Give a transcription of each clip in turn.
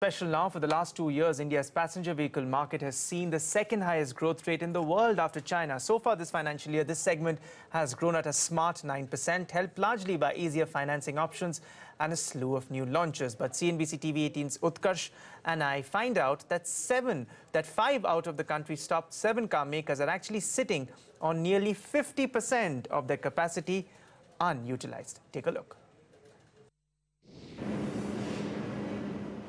Special now, for the last 2 years, India's passenger vehicle market has seen the second highest growth rate in the world after China. So far this financial year, this segment has grown at a smart 9%, helped largely by easier financing options and a slew of new launches. But CNBC TV 18's Uttkarsh and I find out that 5 out of the country's top 7 car makers are actually sitting on nearly 50% of their capacity unutilized. Take a look.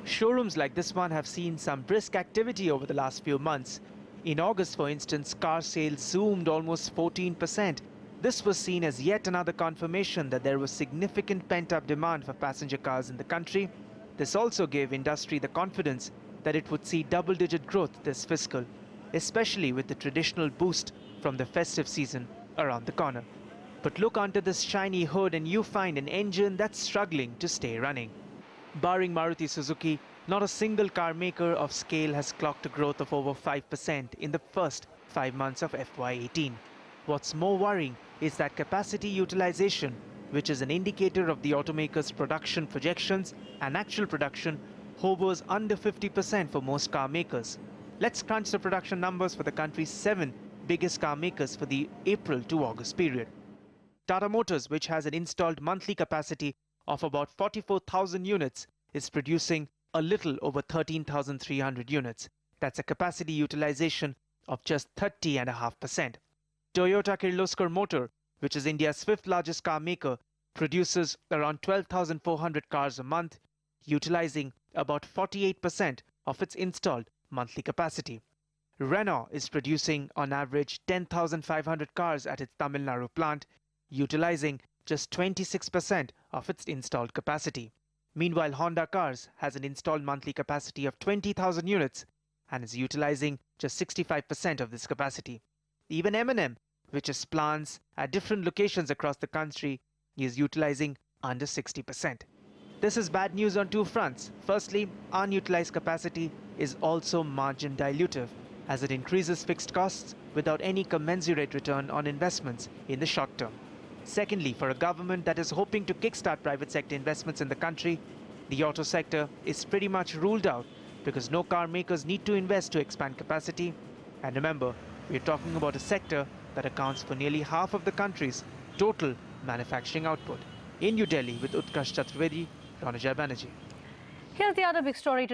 Showrooms like this one have seen some brisk activity over the last few months. In August, for instance, car sales zoomed almost 14%. This was seen as yet another confirmation that there was significant pent-up demand for passenger cars in the country. This also gave industry the confidence that it would see double-digit growth this fiscal, especially with the traditional boost from the festive season around the corner. But look under this shiny hood and you find an engine that's struggling to stay running. Barring Maruti Suzuki, not a single car maker of scale has clocked a growth of over 5% in the first 5 months of FY18. What's more worrying is that capacity utilization, which is an indicator of the automakers' production projections and actual production, hovers under 50% for most car makers. Let's crunch the production numbers for the country's 7 biggest car makers for the April to August period. Tata Motors, which has an installed monthly capacity of about 44,000 units, is producing a little over 13,300 units. That's a capacity utilization of just 30.5%. Toyota Kirloskar Motor, which is India's 5th largest car maker, produces around 12,400 cars a month, utilizing about 48% of its installed monthly capacity. Renault is producing on average 10,500 cars at its Tamil Nadu plant, utilizing just 26% of its installed capacity. Meanwhile, Honda Cars has an installed monthly capacity of 20,000 units and is utilizing just 65% of this capacity. Even M&M, which has plants at different locations across the country, is utilizing under 60%. This is bad news on 2 fronts. Firstly, unutilized capacity is also margin dilutive, as it increases fixed costs without any commensurate return on investments in the short term. Secondly, for a government that is hoping to kickstart private sector investments in the country, the auto sector is pretty much ruled out because no car makers need to invest to expand capacity. And remember, we're talking about a sector that accounts for nearly half of the country's total manufacturing output. In New Delhi with Uttkarsh Chaturvedi, Ronojoy Banerjee. Here's the other big story.